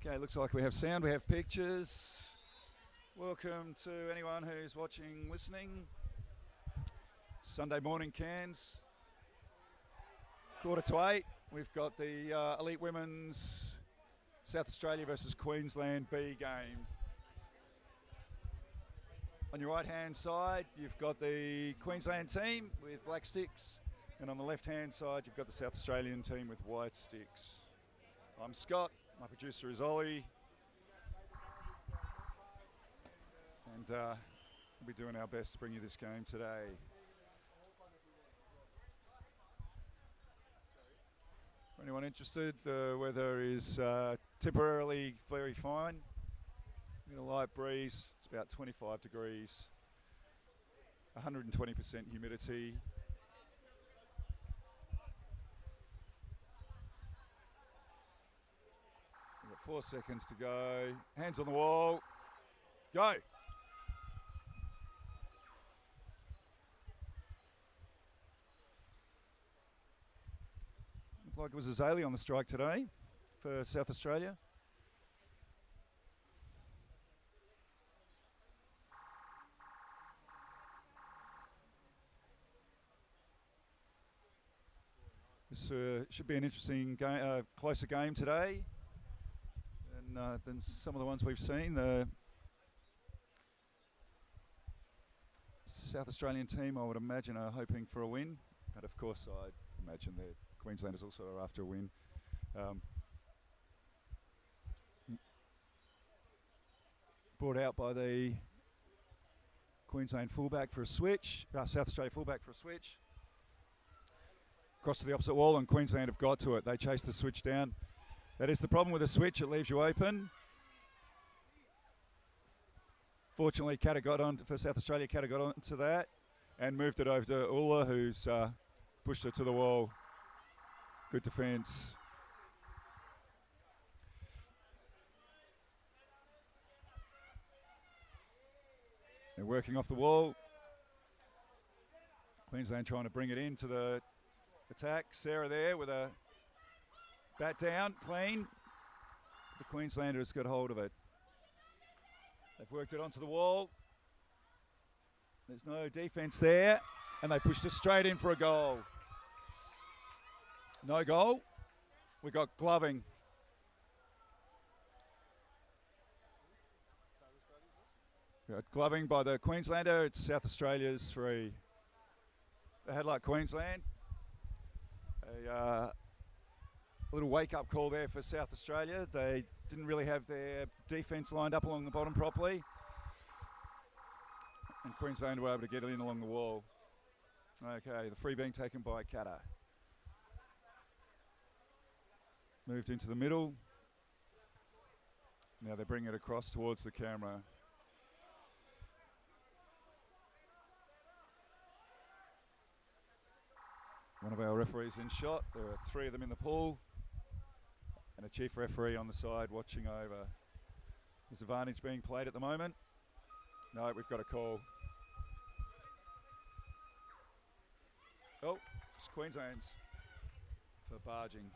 Okay, looks like we have sound, we have pictures. Welcome to anyone who's watching, listening. Sunday morning, Cairns. 7:45. We've got the Elite Women's South Australia versus Queensland B game. On your right-hand side, you've got the Queensland team with black sticks. And on the left-hand side, you've got the South Australian team with white sticks. I'm Scott. My producer is Ollie. And we'll be doing our best to bring you this game today. For anyone interested, the weather is temporarily very fine. We get a light breeze. It's about 25 degrees. 120% humidity. We've got 4 seconds to go. Hands on the wall. Go. Looked like it was Azalea on the strike today for South Australia. This should be an interesting game, closer game today than some of the ones we've seen. The South Australian team, I would imagine, are hoping for a win, but of course I'd imagine the Queenslanders also are after a win. Brought out by the Queensland fullback for a switch, South Australia fullback for a switch. Across to the opposite wall, and Queensland have got to it. They chase the switch down. That is the problem with a switch, it leaves you open. Fortunately, Kata got on for South Australia. Kata got onto that and moved it over to Ulla, who's pushed it to the wall. Good defence. They're working off the wall. Queensland trying to bring it into the attack. Sarah there with a bat down, clean. The Queenslanders got hold of it. They've worked it onto the wall. There's no defence there, and they pushed it straight in for a goal. No goal. We got gloving. We got gloving by the Queenslander. It's South Australia's free. They had like Queensland. A little wake-up call there for South Australia. They didn't really have their defence lined up along the bottom properly. And Queensland were able to get it in along the wall. Okay, the free being taken by Kata. Moved into the middle. Now they bring it across towards the camera. One of our referees in shot. There are 3 of them in the pool. And a chief referee on the side watching over. Is advantage being played at the moment? No, we've got a call. Oh, it's Queensland's for barging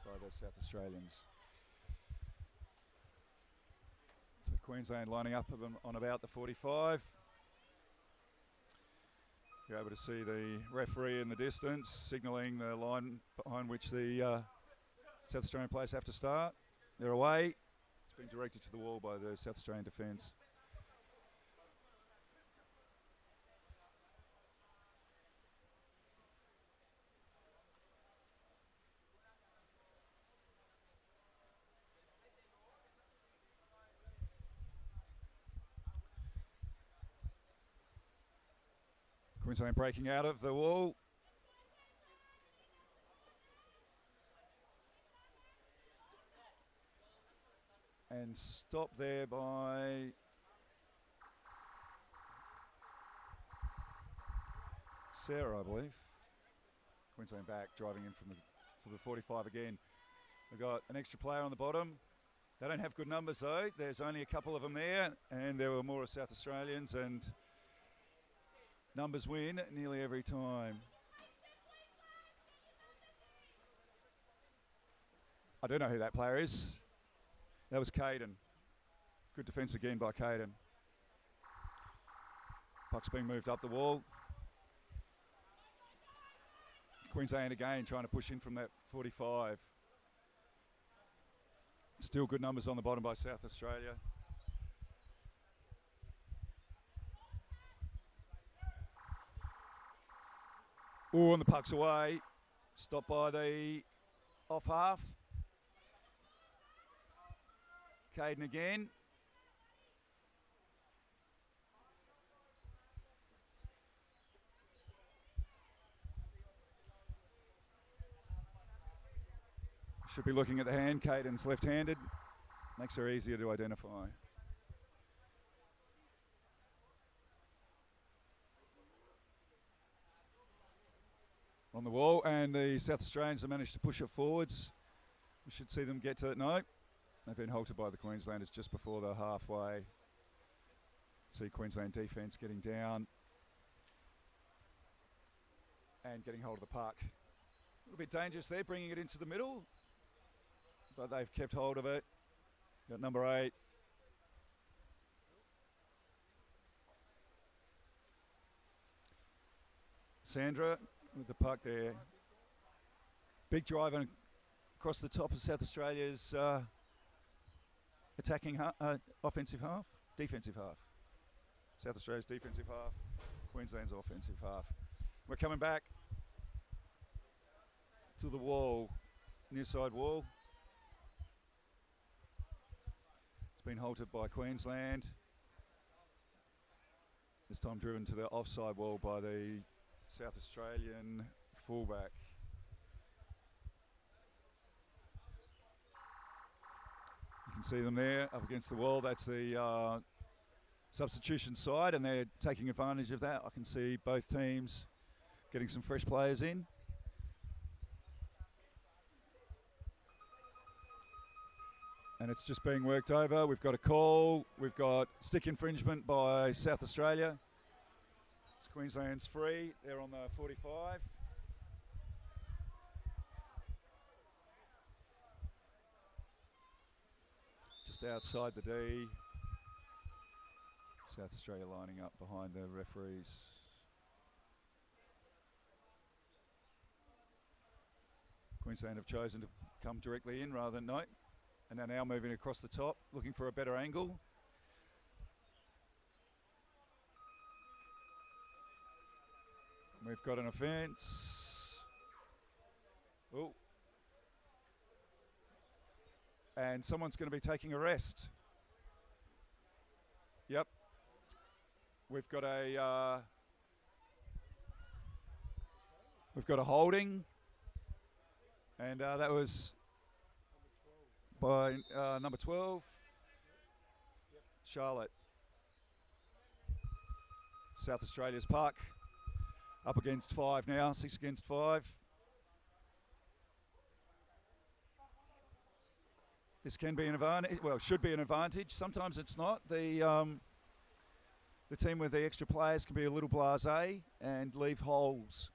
by the South Australians. So Queensland lining up on about the 45. You're able to see the referee in the distance signalling the line behind which the South Australian players have to start. They're away. It's been directed to the wall by the South Australian defence. Queensland breaking out of the wall. And stopped there by Sarah, I believe. Queensland back, driving in for the 45 again. We've got an extra player on the bottom. They don't have good numbers though. There's only a couple of them there, and there were more South Australians, and numbers win nearly every time. I don't know who that player is. That was Caden. Good defence again by Caden. Puck's being moved up the wall. Queensland again trying to push in from that 45. Still good numbers on the bottom by South Australia. Oh, and the puck's away. Stopped by the off half. Caden again. Should be looking at the hand. Caden's left-handed. Makes her easier to identify. On the wall, and the South Australians have managed to push it forwards. We should see them get to it. No, they've been halted by the Queenslanders just before the halfway. See Queensland defence getting down and getting hold of the puck. A little bit dangerous there, bringing it into the middle, but they've kept hold of it. Got number 8. Sandra with the puck there. Big drive across the top of South Australia's attacking offensive half, defensive half. South Australia's defensive half, Queensland's offensive half. We're coming back to the wall, near side wall. It's been halted by Queensland. This time driven to the offside wall by the South Australian fullback. You can see them there up against the wall. That's the substitution side, and they're taking advantage of that. I can see both teams getting some fresh players in. And it's just being worked over. We've got a call. We've got stick infringement by South Australia. Queensland's free. They're on the 45. Just outside the D. South Australia lining up behind the referees. Queensland have chosen to come directly in rather than no. And they're now moving across the top, looking for a better angle. We've got an offence. Oh. And someone's going to be taking a rest. Yep. We've got a holding. And that was by number 12, Charlotte. South Australia's puck. Up against 5 now, 6 against 5. This can be an advantage, well, should be an advantage. Sometimes it's not. The team with the extra players can be a little blasé and leave holes.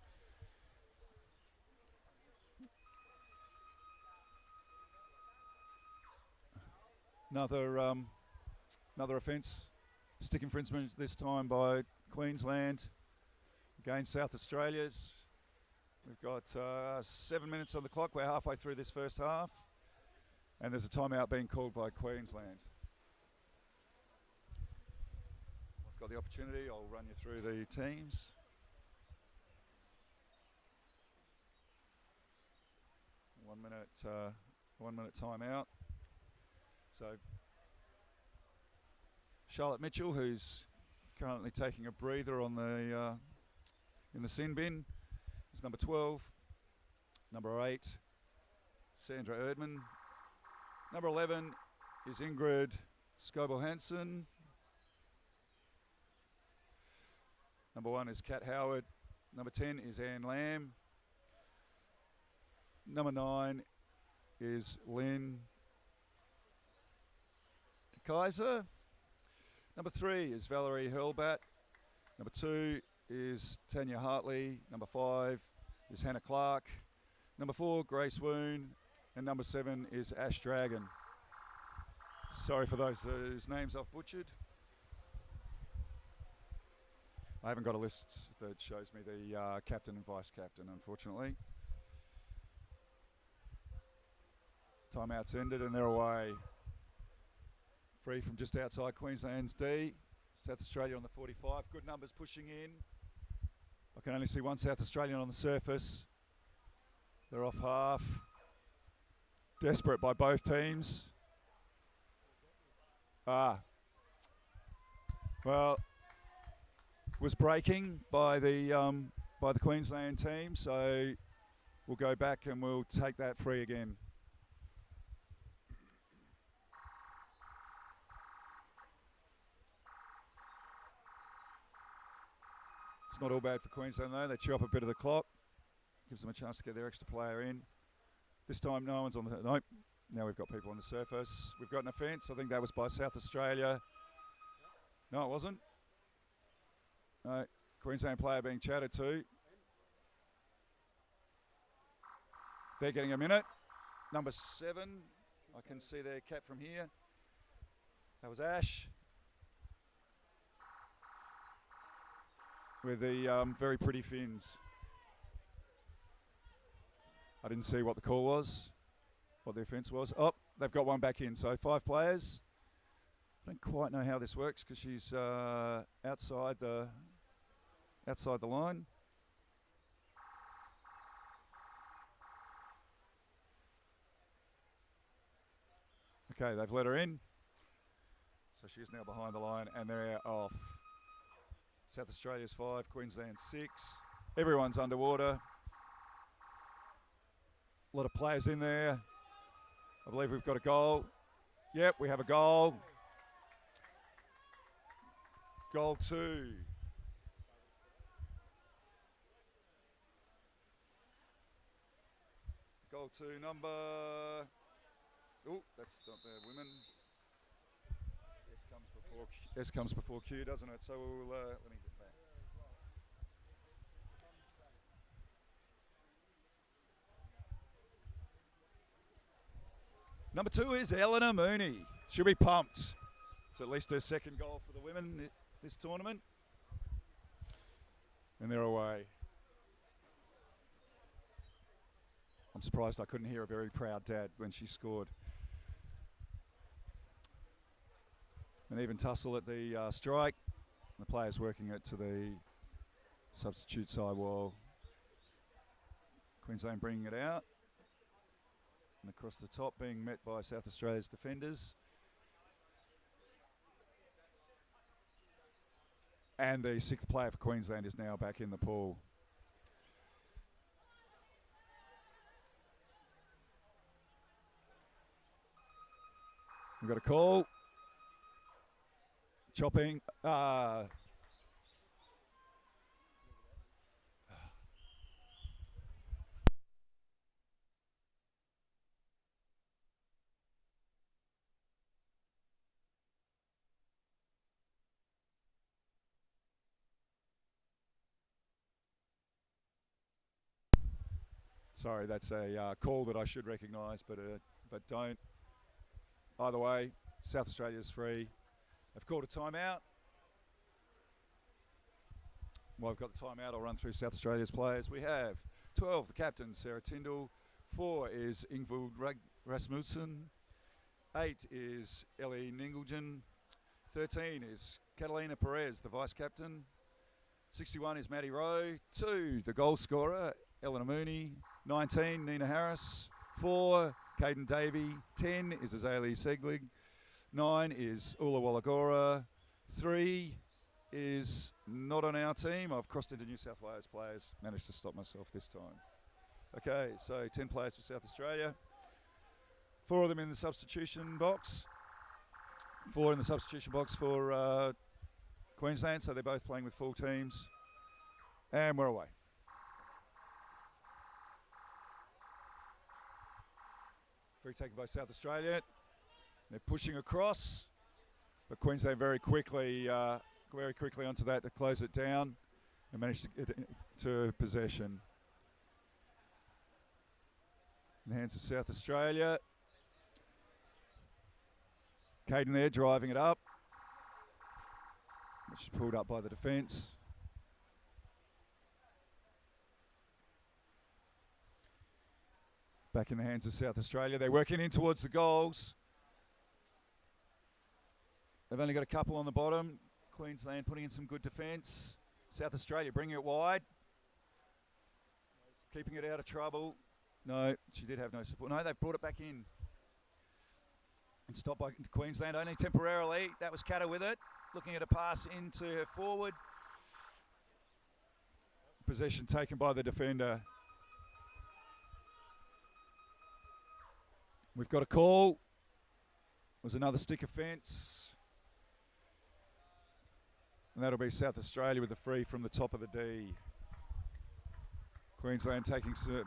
Another offence, stick infringement this time by Queensland. Against South Australia's. We've got 7 minutes on the clock. We're halfway through this first half. And there's a timeout being called by Queensland. I've got the opportunity. I'll run you through the teams. One minute timeout. So Charlotte Mitchell, who's currently taking a breather on the in the sin bin, is number 12. Number 8, Sandra Erdman. Number 11 is Ingrid Skobel-Hansen. Number 1 is Kat Howard. Number 10 is Anne Lamb. Number 9 is Lynn de Kaiser. Number 3 is Valerie Hurlbat. Number 2 is Tanya Hartley. Number 5 is Hannah Clark. Number 4, Grace Woon. And number 7 is Ash Dragon. Sorry for those whose names I've butchered. I haven't got a list that shows me the captain and vice captain, unfortunately. Timeout's ended and they're away. Free from just outside Queensland's D. South Australia on the 45. Good numbers pushing in. I can only see one South Australian on the surface. They're off half. Desperate by both teams. Well, was breaking by the Queensland team, so we'll go back and we'll take that free again. It's not all bad for Queensland though. They chew up a bit of the clock. Gives them a chance to get their extra player in. This time no one's on the... Nope. Now we've got people on the surface. We've got an offence. I think that was by South Australia. No, it wasn't. No. Queensland player being chatted to. They're getting a minute. Number 7. I can see their cap from here. That was Ash. With the very pretty fins. I didn't see what the call was, what the offence was. Oh, they've got one back in, so 5 players. I don't quite know how this works because she's outside the line. Okay, they've let her in. So she's now behind the line and they're off. South Australia's 5, Queensland 6. Everyone's underwater. A lot of players in there. I believe we've got a goal. Yep, we have a goal. Goal 2. Goal 2 number... Oh, that's not the women. S comes before Q, doesn't it? So we'll... let me get back. Number 2 is Eleanor Mooney. She'll be pumped. It's at least her second goal for the women this tournament. And they're away. I'm surprised I couldn't hear a very proud dad when she scored. An even tussle at the strike. The players working it to the substitute sidewall. Queensland bringing it out. And across the top being met by South Australia's defenders. And the 6th player for Queensland is now back in the pool. We've got a call. Chopping. Sorry, that's a call that I should recognise, but don't. Either way, South Australia's free. They've called a timeout. While I've got the timeout, I'll run through South Australia's players. We have 12, the captain, Sarah Tyndall. 4 is Ingvild Rasmussen. 8 is Ellie Ningelgen. 13 is Catalina Perez, the vice-captain. 61 is Maddie Rowe. 2, the goal scorer, Eleanor Mooney. 19, Nina Harris. 4, Caden Davey. 10 is Azalea Seglig. 9 is Ula Wallagora. 3 is not on our team. I've crossed into New South Wales players. Managed to stop myself this time. Okay, so 10 players for South Australia. 4 of them in the substitution box. 4 in the substitution box for Queensland, so they're both playing with full teams. And we're away. Free taken by South Australia. They're pushing across, but Queensland very quickly onto that to close it down and managed to get to possession. In the hands of South Australia. Caden there driving it up, which is pulled up by the defence. Back in the hands of South Australia. They're working in towards the goals. They've only got a couple on the bottom. Queensland putting in some good defence. South Australia bringing it wide. Keeping it out of trouble. No, she did have no support. No, they've brought it back in. And stopped by Queensland only temporarily. That was Katter with it. Looking at a pass into her forward. Possession taken by the defender. We've got a call. It was another stick offence. And that'll be South Australia with a free from the top of the D. Queensland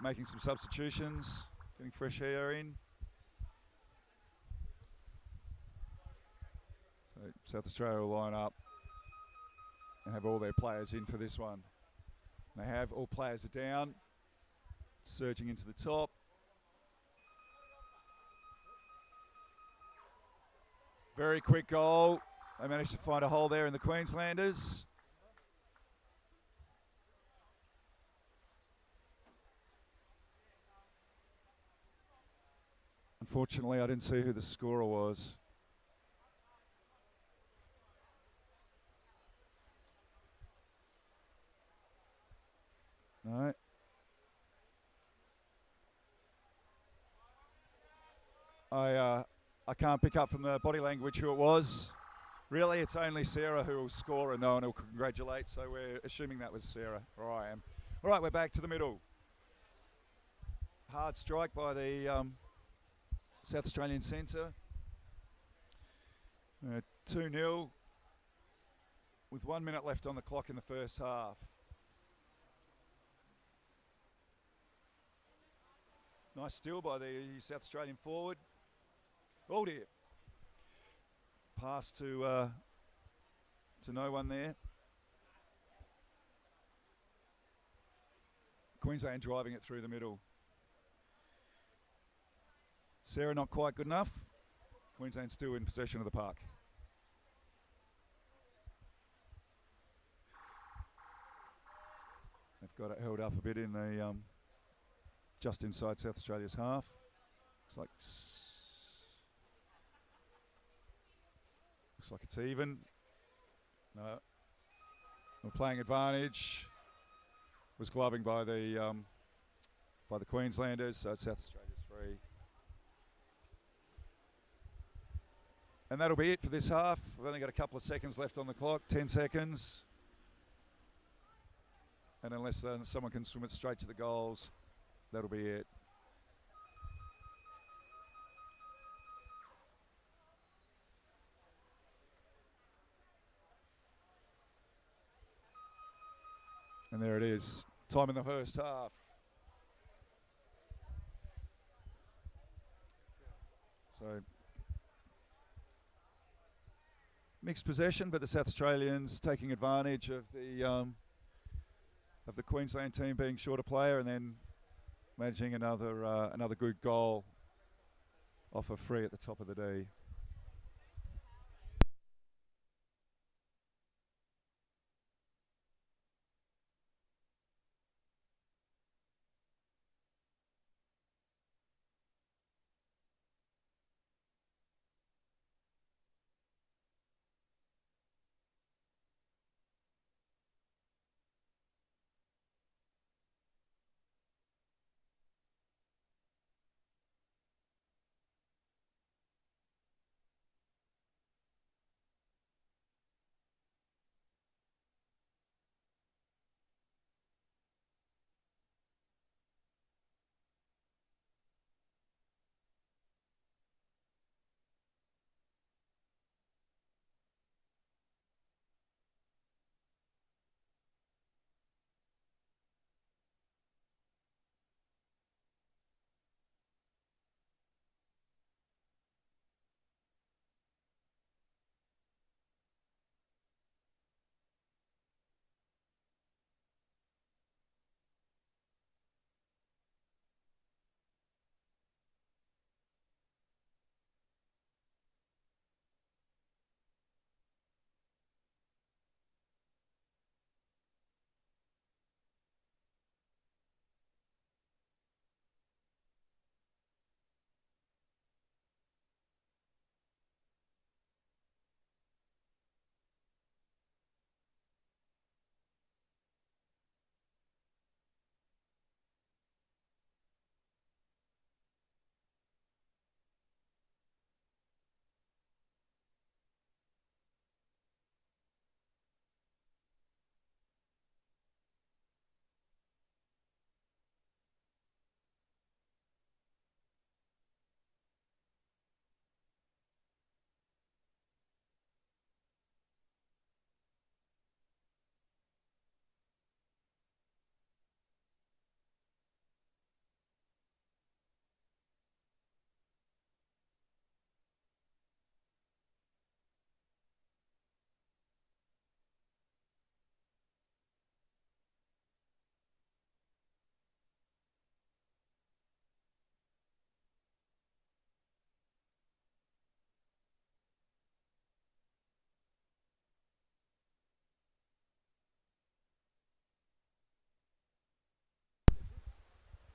making some substitutions, getting fresh air in. So South Australia will line up and have all their players in for this one. They have all players are down, surging into the top. Very quick goal. They managed to find a hole there in the Queenslanders. Unfortunately, I didn't see who the scorer was. No. I can't pick up from the body language who it was. Really, it's only Sarah who will score and no one will congratulate, so we're assuming that was Sarah, or I am. All right, we're back to the middle. Hard strike by the South Australian centre. 2-0 with 1 minute left on the clock in the first half. Nice steal by the South Australian forward. Oh dear. Pass to no one there. Queensland driving it through the middle. Sarah not quite good enough. Queensland still in possession of the park. They've got it held up a bit in the just inside South Australia's half. Looks like it's even. No, we're playing advantage. Was gloving by the Queenslanders, so South Australia's free. And that'll be it for this half. We've only got a couple of seconds left on the clock, 10 seconds. And unless someone can swim it straight to the goals, that'll be it. And there it is, time in the first half. So mixed possession, but the South Australians taking advantage of the Queensland team being short a player and then managing another good goal off a free at the top of the D.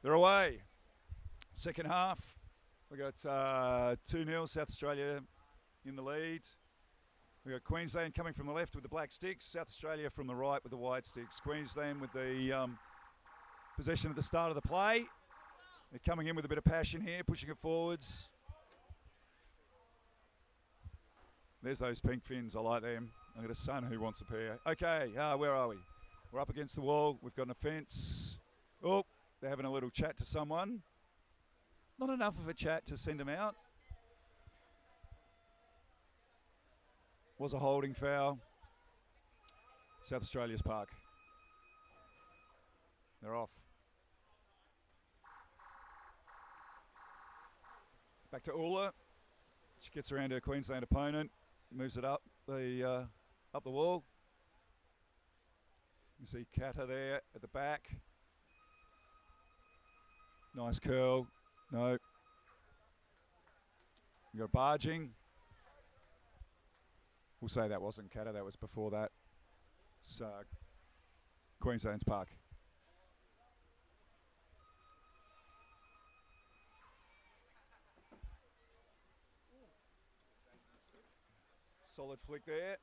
They're away. Second half. We got 2-0 South Australia in the lead. We got Queensland coming from the left with the black sticks. South Australia from the right with the white sticks. Queensland with the possession at the start of the play. They're coming in with a bit of passion here, pushing it forwards. There's those pink fins. I like them. I've got a son who wants a pair. Okay, where are we? We're up against the wall. We've got an offence. Oh, they're having a little chat to someone. Not enough of a chat to send them out. Was a holding foul. South Australia's park. They're off. Back to Ula. She gets around her Queensland opponent. Moves it up the wall. You can see Kata there at the back. Nice curl. No. You got barging. We'll say that wasn't Kata, that was before that. It's Queensland's park. Solid flick there.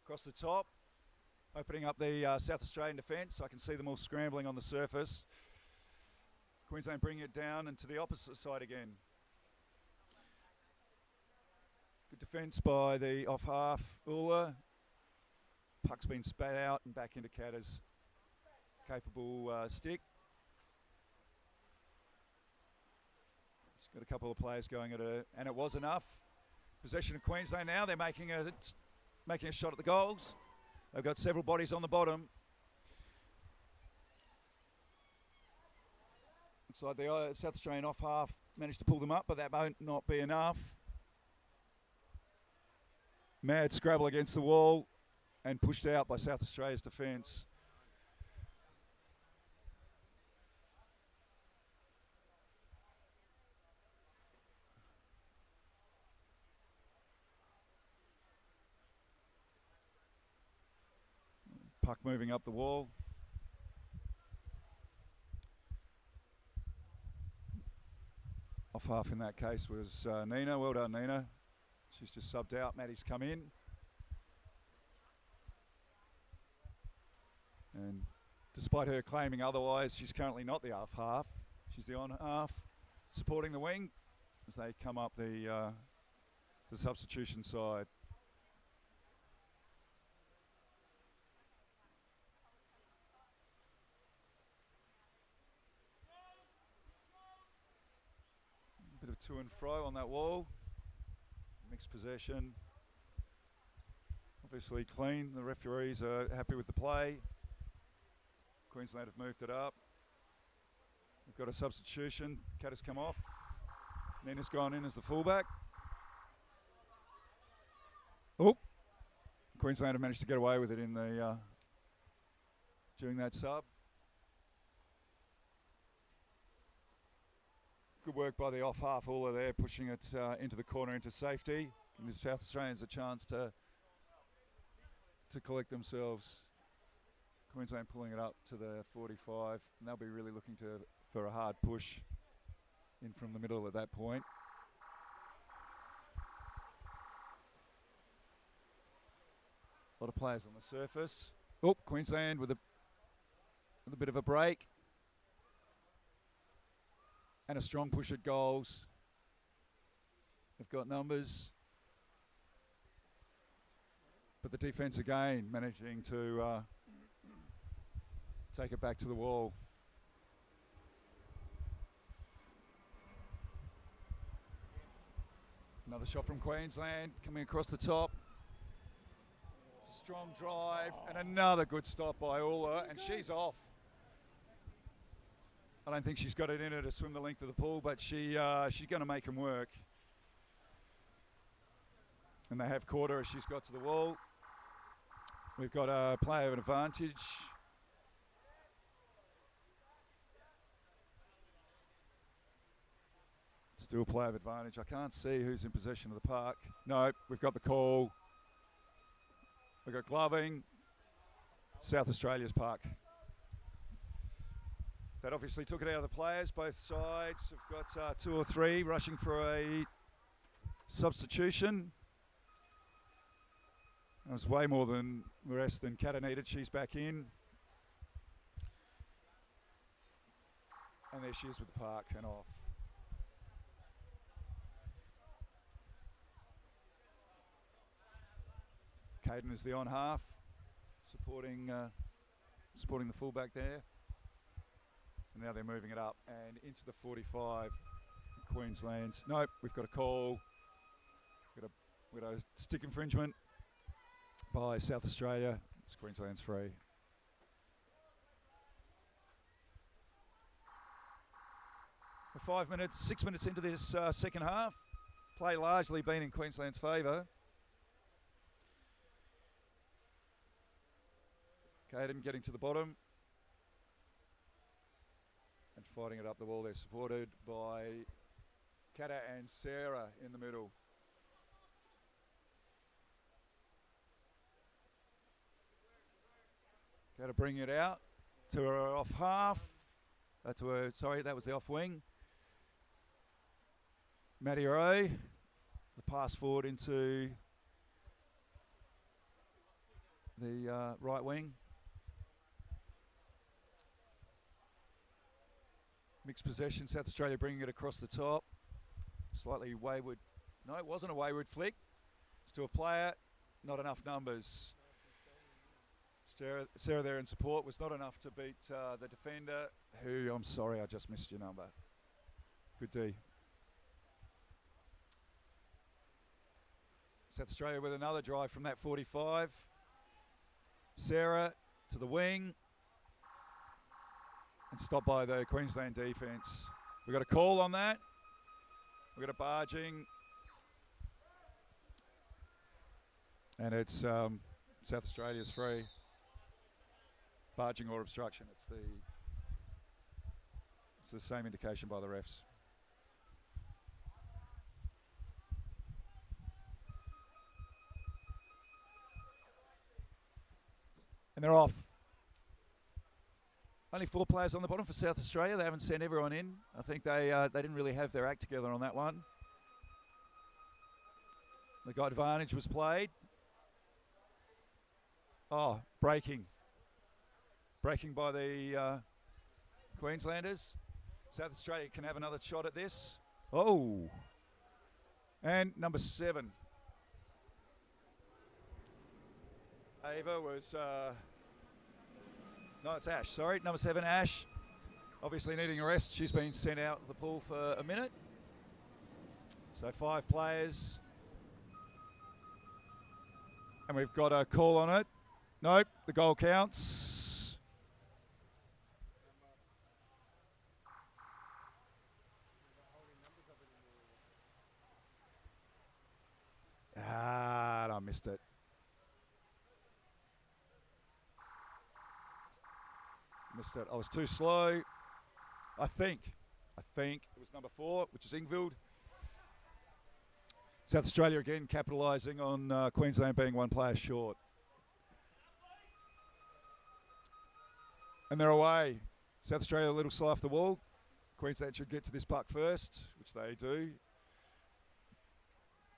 Across the top. Opening up the South Australian defence. I can see them all scrambling on the surface. Queensland bringing it down and to the opposite side again. Good defence by the off half Ula. Puck's been spat out and back into Kata's capable stick. He's got a couple of players going at a, and it was enough. Possession of Queensland now. They're making a shot at the goals. They've got several bodies on the bottom. Looks like the South Australian off half managed to pull them up, but that won't not be enough. Mad scrabble against the wall and pushed out by South Australia's defence. Puck moving up the wall. Off half in that case was Nina. Well done, Nina. She's just subbed out. Maddie's come in. And despite her claiming otherwise, she's currently not the off half. She's the on half, supporting the wing as they come up the substitution side. Bit of to and fro on that wall. Mixed possession. Obviously clean. The referees are happy with the play. Queensland have moved it up. We've got a substitution. Cat has come off. Nina's gone in as the fullback. Oh, Queensland have managed to get away with it in the during that sub. Good work by the off half Ula there, pushing it into the corner, into safety. And the South Australians a chance to collect themselves. Queensland pulling it up to the 45, and they'll be really looking for a hard push in from the middle at that point. A lot of players on the surface. Oh, Queensland with a bit of a break. And a strong push at goals. They've got numbers. But the defence again managing to take it back to the wall. Another shot from Queensland coming across the top. It's a strong drive and another good stop by Ula, and she's off. I don't think she's got it in her to swim the length of the pool, but she's going to make them work. And they have caught her as she's got to the wall. We've got a player of advantage. Still player of advantage. I can't see who's in possession of the park. No, we've got the call. We've got gloving. South Australia's park. That obviously took it out of the players. Both sides have got 2 or 3 rushing for a substitution. That was way more than the rest than Kata needed. She's back in. And there she is with the park and off. Caden is the on half, supporting the fullback there. And now they're moving it up and into the 45. Queensland's. Nope, we've got a call. We've got a stick infringement by South Australia. It's Queensland's free. We're 6 minutes into this second half. Play largely been in Queensland's favour. Caden getting to the bottom and fighting it up the wall. They're supported by Kata and Sarah in the middle. Kata bringing it out to her off half. That was the off wing. Maddie Rowe, the pass forward into the right wing. Mixed possession, South Australia bringing it across the top. Slightly wayward. No, it wasn't a wayward flick. It's to a player, not enough numbers. Sarah there in support was not enough to beat the defender, who, I'm sorry, I just missed your number. Good D. South Australia with another drive from that 45. Sarah to the wing. And stopped by the Queensland defence. We've got a call on that. We've got a barging. And it's South Australia's free. Barging or obstruction. It's the same indication by the refs. And they're off. Only 4 players on the bottom for South Australia. They haven't sent everyone in. I think they didn't really have their act together on that one. The guy advantage was played. Oh, breaking. Breaking by the Queenslanders. South Australia can have another shot at this. Oh. And number 7. Ava was... No, it's Ash, sorry. Number 7, Ash. Obviously needing a rest. She's been sent out of the pool for a minute. So 5 players. And we've got a call on it. Nope, the goal counts. I missed it. Missed it. I was too slow. I think it was number 4, which is Ingvild. South Australia again capitalising on Queensland being 1 player short. And they're away. South Australia a little slow off the wall. Queensland should get to this puck first, which they do.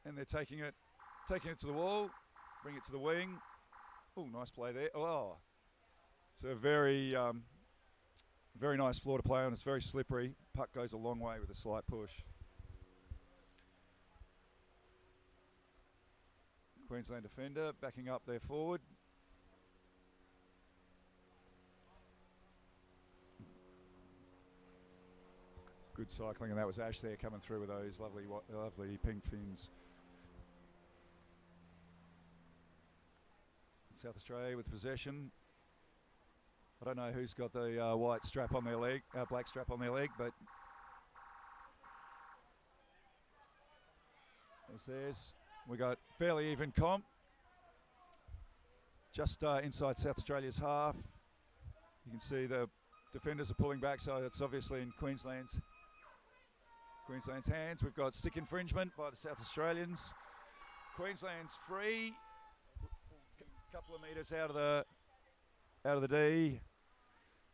And they're taking it to the wall, bring it to the wing. Oh, nice play there. Oh. It's a very, very nice floor to play on. It's very slippery. Puck goes a long way with a slight push. Queensland defender backing up their forward. Good cycling, and that was Ash there coming through with those lovely pink fins. South Australia with possession. I don't know who's got the white strap on their leg, black strap on their leg, but there's theirs. We got fairly even comp. Just inside South Australia's half. You can see the defenders are pulling back, so it's obviously in Queensland's hands. We've got stick infringement by the South Australians. Queensland's free. A couple of metres out of the D.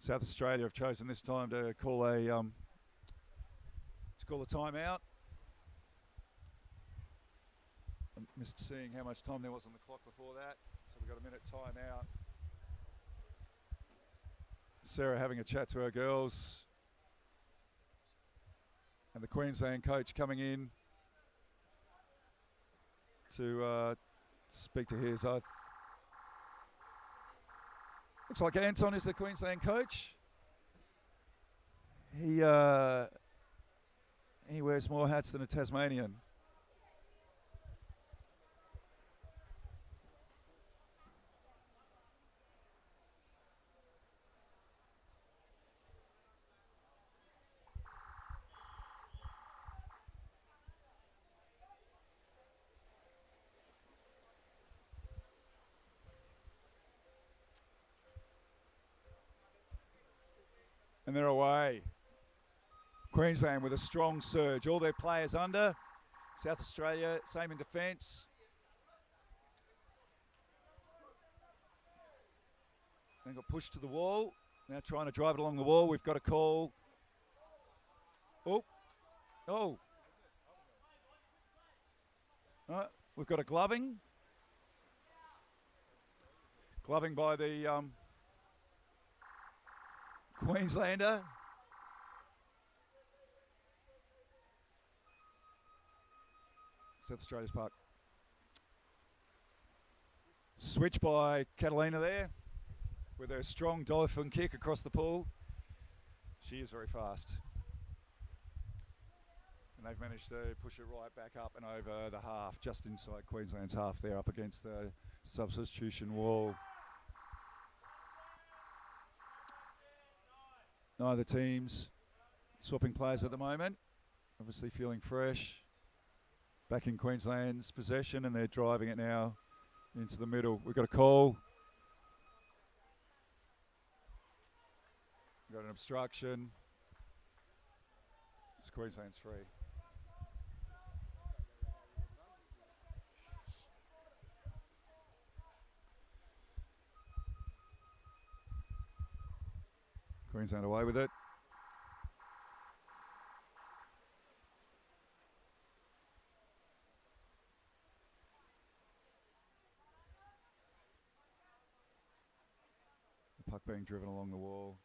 South Australia have chosen this time to call a timeout. I missed seeing how much time there was on the clock before that, so we've got a minute timeout. Sarah having a chat to her girls, and the Queensland coach coming in to speak to his. Looks like Anton is the Queensland coach. He wears more hats than a Tasmanian. And they're away. Queensland with a strong surge. All their players under. South Australia, same in defence. Then got pushed to the wall. Now trying to drive it along the wall. We've got a call. Oh. We've got a gloving. Gloving by the Queenslander. South Australia's puck. Switch by Catalina there with her strong dolphin kick across the pool. She is very fast. And they've managed to push it right back up and over the half, just inside Queensland's half there, up against the substitution wall. Neither teams swapping players at the moment. Obviously feeling fresh. Back in Queensland's possession, and they're driving it now into the middle. We've got a call. We've got an obstruction. It's Queensland's free. Queensland away with it. The puck being driven along the wall.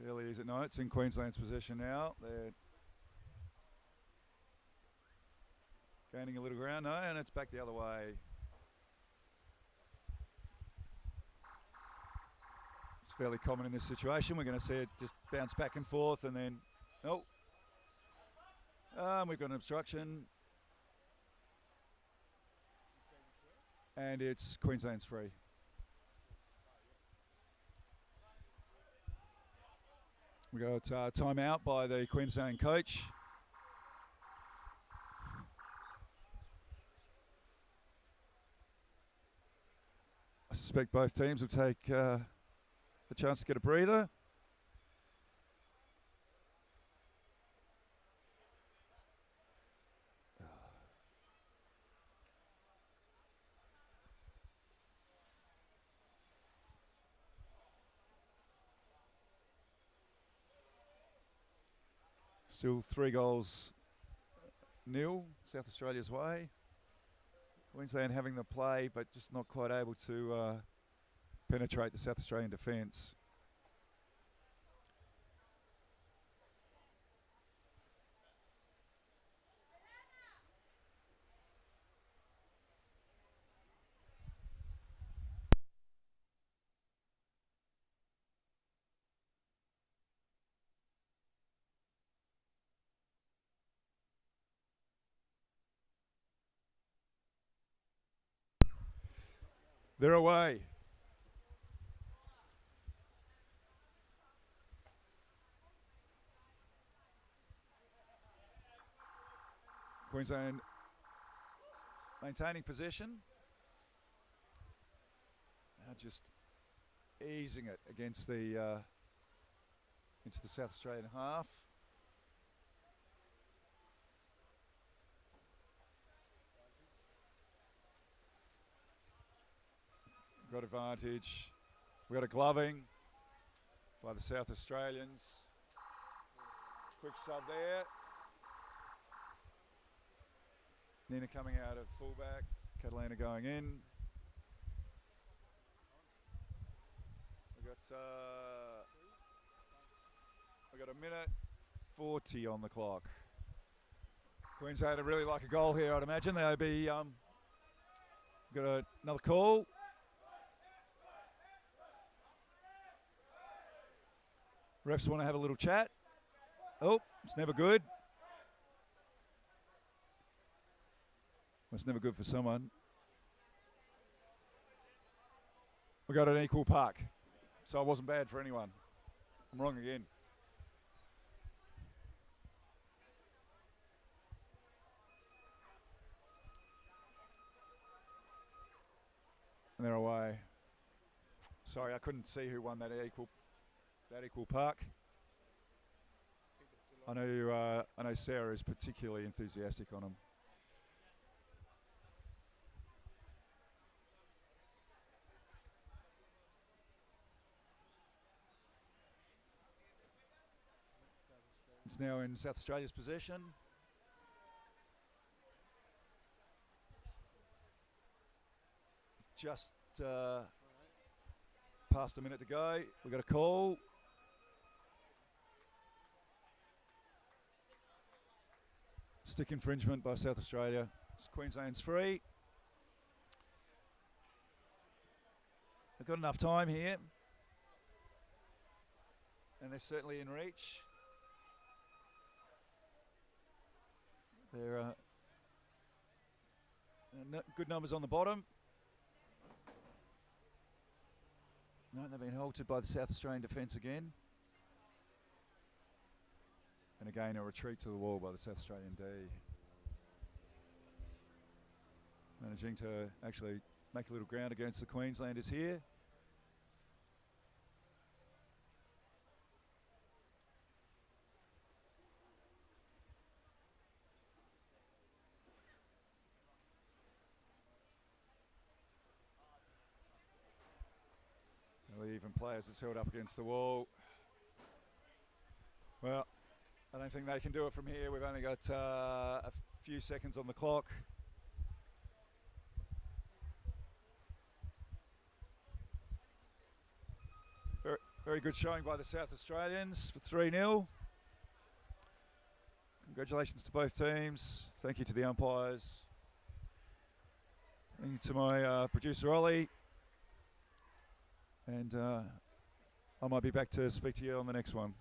Fairly easy. No, it's in Queensland's possession now. They're gaining a little ground. No, and it's back the other way. It's fairly common in this situation. We're going to see it just bounce back and forth, and then, we've got an obstruction. And it's Queensland's free. We got timeout by the Queensland coach. I suspect both teams will take the chance to get a breather. Still 3-0, South Australia's way. Queensland having the play, but just not quite able to penetrate the South Australian defence. They're away. Queensland maintaining possession. Now just easing it against the into the South Australian half. got advantage. We got a gloving by the South Australians. Quick sub there. Nina coming out of fullback. Catalina going in. We got a minute 40 on the clock. Queensland would really like a goal here, I'd imagine. They'll be got another call. Refs want to have a little chat. Oh, it's never good. It's never good for someone. We got an equal puck, so it wasn't bad for anyone. I'm wrong again. And they're away. Sorry, I couldn't see who won that equal puck. I know Sarah is particularly enthusiastic on them. It's now in South Australia's possession. Just past a minute to go. We've got a call. Stick infringement by South Australia. Queensland's free. They've got enough time here. And they're certainly in reach. They're good numbers on the bottom. No, they've been halted by the South Australian defence again. And again, a retreat to the wall by the South Australian D. Managing to actually make a little ground against the Queenslanders here. Even players that's held up against the wall. Well, I don't think they can do it from here. We've only got a few seconds on the clock. Very good showing by the South Australians for 3-0. Congratulations to both teams. Thank you to the umpires. Thank you to my producer Ollie. And I might be back to speak to you on the next one.